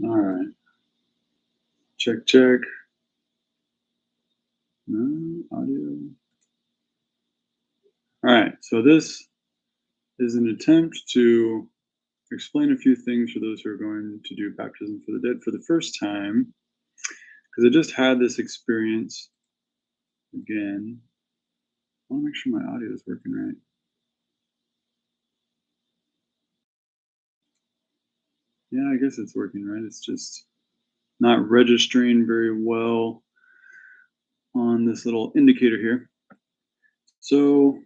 All right. Check, check. No audio. All right. So this is an attempt to explain a few things for those who are going to do baptism for the dead for the first time, because I just had this experience again. I want to make sure my audio is working right. Yeah, I guess it's working right. It's just not registering very well on this little indicator here. So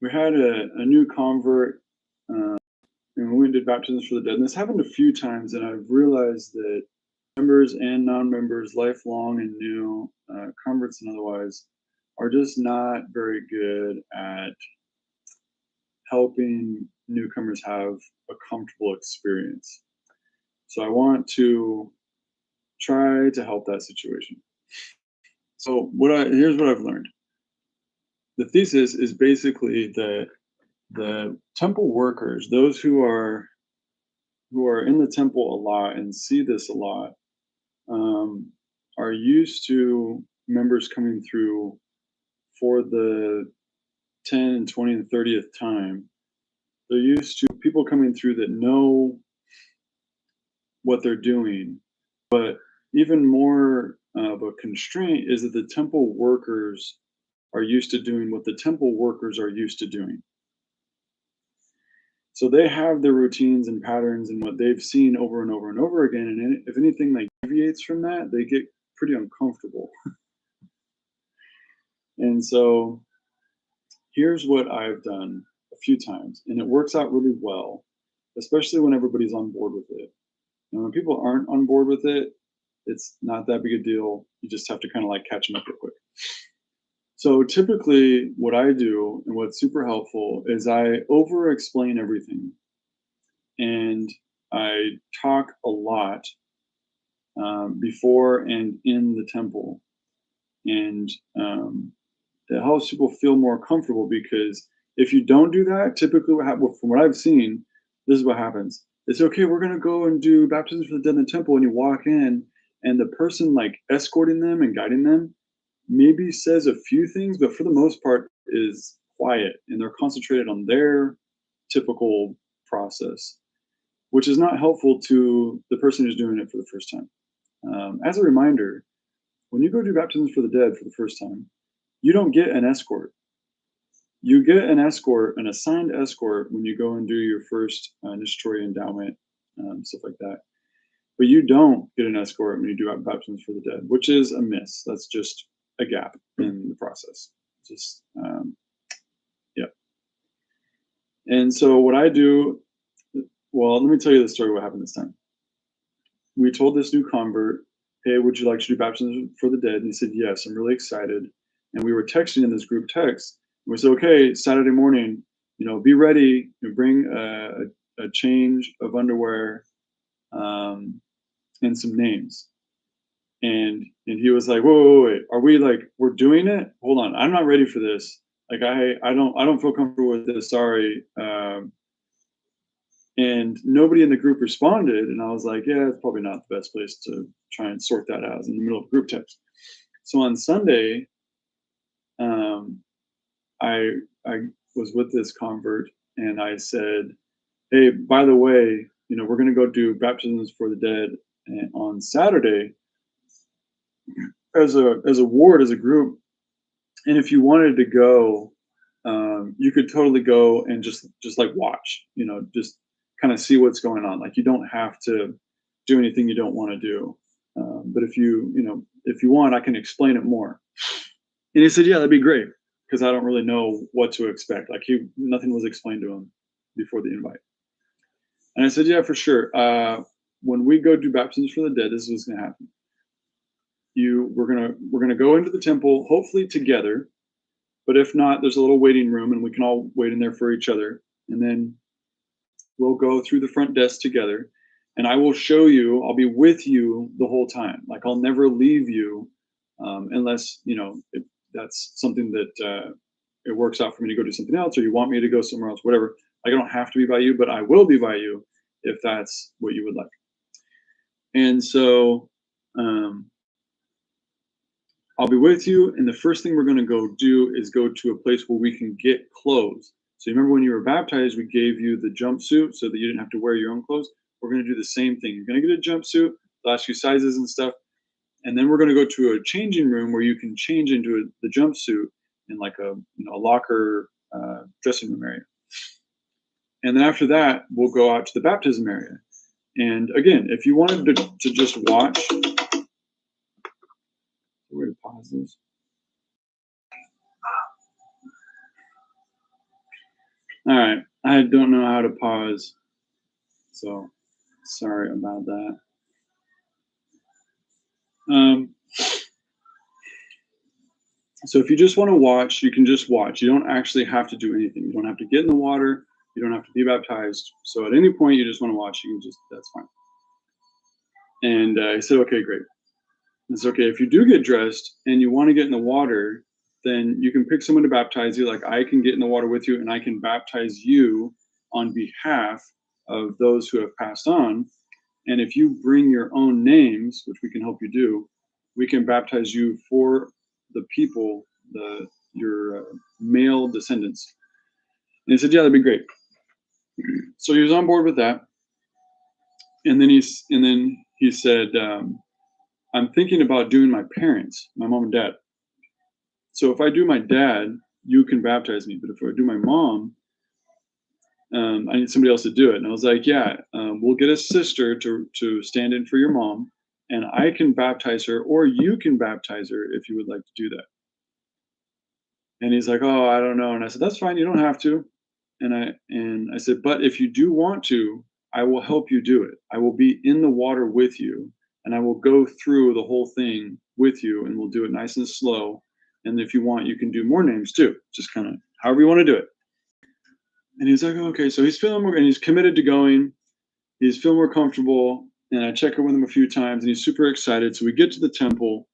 we had a new convert, and we went and did baptisms for the dead. And this happened a few times, and I've realized that members and non-members, lifelong and new, converts and otherwise, are just not very good at helping newcomers have a comfortable experience. So I want to try to help that situation. So here's what I've learned. The thesis is basically that the temple workers, those who are in the temple a lot and see this a lot, are used to members coming through for the 10 and 20 and 30th time. They're used to people coming through that know what they're doing. But even more of a constraint is that the temple workers are used to doing what the temple workers are used to doing. So they have their routines and patterns and what they've seen over and over and over again. And if anything like deviates from that, they get pretty uncomfortable. And so here's what I've done a few times, and it works out really well, especially when everybody's on board with it. And when people aren't on board with it, it's not that big a deal. You just have to kind of like catch them up real quick. So typically what I do and what's super helpful is I over explain everything. And I talk a lot before and in the temple. And it helps people feel more comfortable, because if you don't do that, typically from what I've seen, this is what happens. It's okay, we're going to go and do baptisms for the dead in the temple. And you walk in, and the person like escorting them and guiding them maybe says a few things, but for the most part is quiet, and they're concentrated on their typical process, which is not helpful to the person who's doing it for the first time. As a reminder, when you go do baptisms for the dead for the first time, you don't get an escort. You get an escort, an assigned escort, when you go and do your first initiatory endowment, stuff like that. But you don't get an escort when you do baptisms for the dead, which is a miss. That's just a gap in the process. Just, yeah. And so what I do, well, let me tell you the story what happened this time. We told this new convert, hey, would you like to do baptisms for the dead? And he said, yes, I'm really excited. And we were texting in this group text. And we said, okay, Saturday morning, be ready, bring a change of underwear and some names. And he was like, wait, are we we're doing it? Hold on, I'm not ready for this. Like I don't feel comfortable with this. Sorry. And nobody in the group responded. And I was like, yeah, it's probably not the best place to try and sort that out, in the middle of group text. So on Sunday, I was with this convert, and I said, hey, by the way, we're going to go do baptisms for the dead on Saturday as a ward, as a group. And if you wanted to go, you could totally go and just like watch, just kind of see what's going on. Like, you don't have to do anything you don't want to do. But if you want, I can explain it more. And he said, yeah, that'd be great, because I don't really know what to expect. Like, nothing was explained to him before the invite. And I said, yeah, for sure. When we go do baptisms for the dead, this is what's going to happen. We're gonna go into the temple, hopefully together. But if not, there's a little waiting room, and we can all wait in there for each other. And then we'll go through the front desk together, and I will show you. I'll be with you the whole time. Like, I'll never leave you, unless if that's something that it works out for me to go do something else, or you want me to go somewhere else, whatever. Like, I don't have to be by you, but I will be by you. if that's what you would like. And so I'll be with you. And the first thing we're going to go do is go to a place where we can get clothes. So you remember when you were baptized, we gave you the jumpsuit so that you didn't have to wear your own clothes. We're going to do the same thing. You're going to get a jumpsuit, they'll ask you sizes and stuff. And then we're going to go to a changing room where you can change into the jumpsuit in like a locker dressing room area. And then after that, we'll go out to the baptism area. And again, if you wanted to just watch, where to pause this? All right, I don't know how to pause, so sorry about that. So if you just want to watch, you can just watch. You don't actually have to do anything. You don't have to get in the water. You don't have to be baptized. So at any point you just want to watch, you can just, that's fine. And I said, okay, great. It's okay. If you do get dressed and you want to get in the water, then you can pick someone to baptize you. Like I can get in the water with you and I can baptize you on behalf of those who have passed on. And if you bring your own names, which we can help you do, we can baptize you for the people, your male descendants. And he said, yeah, that'd be great. So he was on board with that. And then he said, I'm thinking about doing my parents, my mom and dad. So if I do my dad, you can baptize me. But if I do my mom, I need somebody else to do it. And I was like, yeah, we'll get a sister to stand in for your mom, and I can baptize her, or you can baptize her if you would like to do that. And he's like, oh, I don't know. And I said, that's fine. You don't have to. And I said, but if you do want to, I will help you do it. I will be in the water with you, and I will go through the whole thing with you, and we'll do it nice and slow. And if you want, you can do more names too. Just kind of however you want to do it. And he's like, okay, so he's feeling more, and he's committed to going. He's feeling more comfortable. And I check in with him a few times, and he's super excited. So we get to the temple,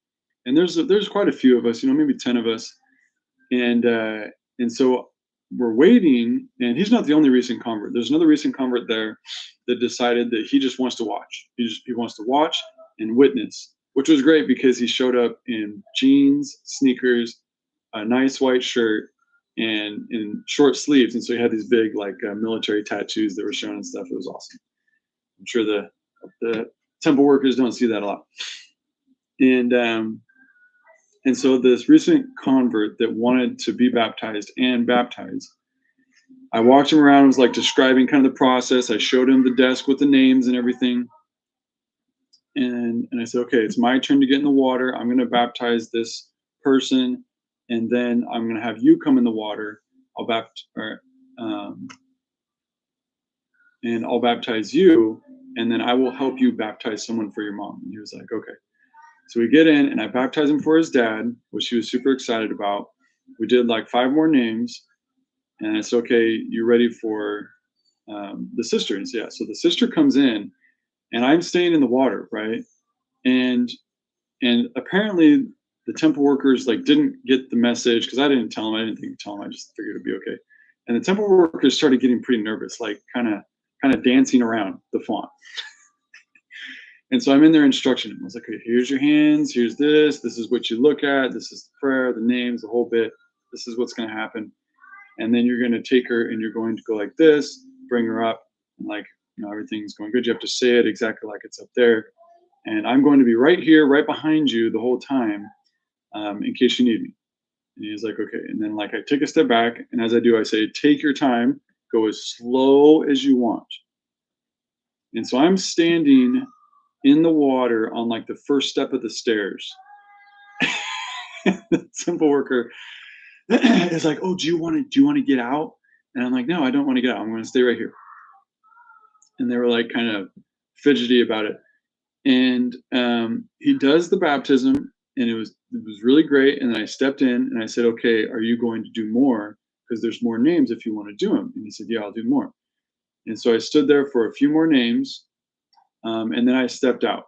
and there's quite a few of us, maybe 10 of us. And so we're waiting, and he's not the only recent convert. There's another recent convert there that decided that he just wants to watch. He wants to watch and witness, which was great because he showed up in jeans, sneakers, a nice white shirt, and in short sleeves. And so he had these big military tattoos that were shown and stuff. It was awesome. I'm sure the temple workers don't see that a lot. And so this recent convert that wanted to be baptized and baptized, I walked him around, was like describing kind of the process. I showed him the desk with the names and everything. And I said, okay, it's my turn to get in the water. I'm going to baptize this person, and then I'm going to have you come in the water. I'll baptize you, and then I will help you baptize someone for your mom. And he was like, okay. So we get in, and I baptized him for his dad, which he was super excited about. We did like 5 more names, and I said, okay, you ready for the sister? And he said, yeah. So the sister comes in, and I'm staying in the water, right? And apparently the temple workers didn't get the message, because I didn't tell them. I didn't think to tell them. I just figured it'd be okay. And the temple workers started getting pretty nervous, kind of dancing around the font. And so I'm in their instruction. I was like, okay, here's your hands. Here's this. This is what you look at. This is the prayer, the names, the whole bit. This is what's going to happen. And then you're going to take her, and you're going to go like this, bring her up, and everything's going good. You have to say it exactly like it's up there. And I'm going to be right here, right behind you the whole time, in case you need me. And he's like, okay. And then I take a step back, and as I do, I say, take your time, go as slow as you want. And so I'm standing in the water on the first step of the stairs. The temple worker is like, oh, do you want to get out? And I'm like, no, I don't want to get out. I'm going to stay right here. And they were kind of fidgety about it. And he does the baptism, and it was really great. And then I stepped in, and I said, okay, are you going to do more? Because there's more names if you want to do them. And he said, yeah, I'll do more. And so I stood there for a few more names, and then I stepped out.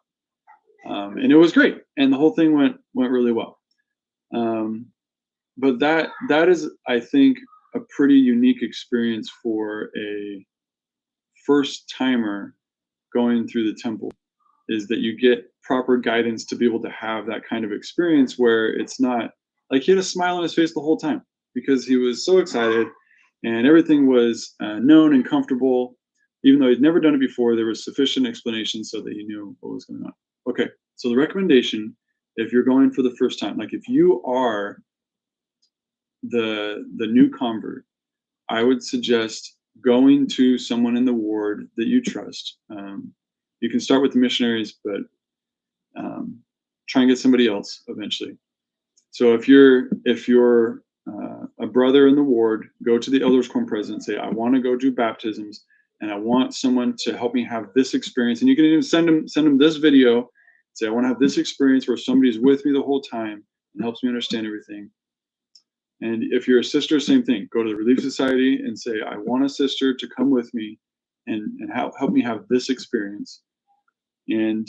And it was great, and the whole thing went really well. But that is, I think, a pretty unique experience for a first timer going through the temple is that you get proper guidance to be able to have that kind of experience where it's not like he had a smile on his face the whole time because he was so excited and everything was known and comfortable. Even though he'd never done it before, there was sufficient explanation so that he knew what was going on. Okay, so the recommendation, if you're going for the first time, like if you are the new convert, I would suggest going to someone in the ward that you trust. You can start with the missionaries, but try and get somebody else eventually. So if you're a brother in the ward, go to the elders quorum president and say, I want to go do baptisms, and I want someone to help me have this experience. And you can even send them this video. Say, I want to have this experience where somebody's with me the whole time and helps me understand everything. And if you're a sister, same thing. Go to the Relief Society and say, I want a sister to come with me and help me have this experience. And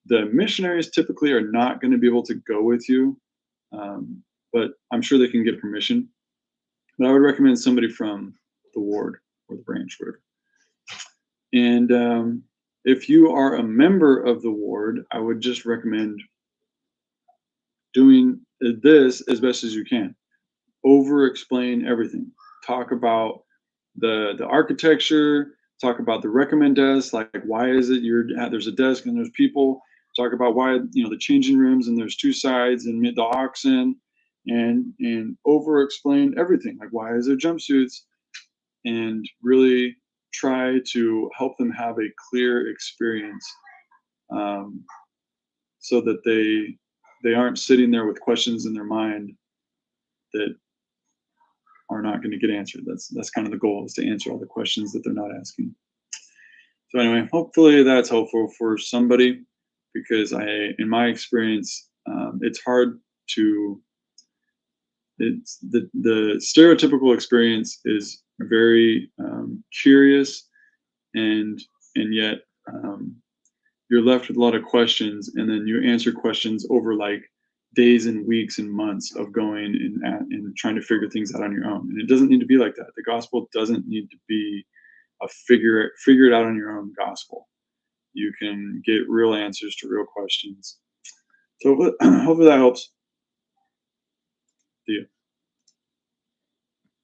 the missionaries typically are not going to be able to go with you, but I'm sure they can get permission. But I would recommend somebody from the ward or the branch, whatever. And if you are a member of the ward, I would just recommend doing this as best as you can. Over explain everything. Talk about the architecture, talk about the recommend desk, like why is it there's a desk and there's people. Talk about why the changing rooms and there's two sides and the oxen, and over explain everything, like why is there jumpsuits, and really try to help them have a clear experience, so that they aren't sitting there with questions in their mind that are not going to get answered. That's kind of the goal, is to answer all the questions that they're not asking. So anyway, hopefully that's helpful for somebody, because in my experience, it's hard to. It's the stereotypical experience is very curious, and yet you're left with a lot of questions, and then you answer questions over like days and weeks and months of going and trying to figure things out on your own. And it doesn't need to be like that. The gospel doesn't need to be a figure it out on your own gospel. You can get real answers to real questions. So hopefully that helps. See you.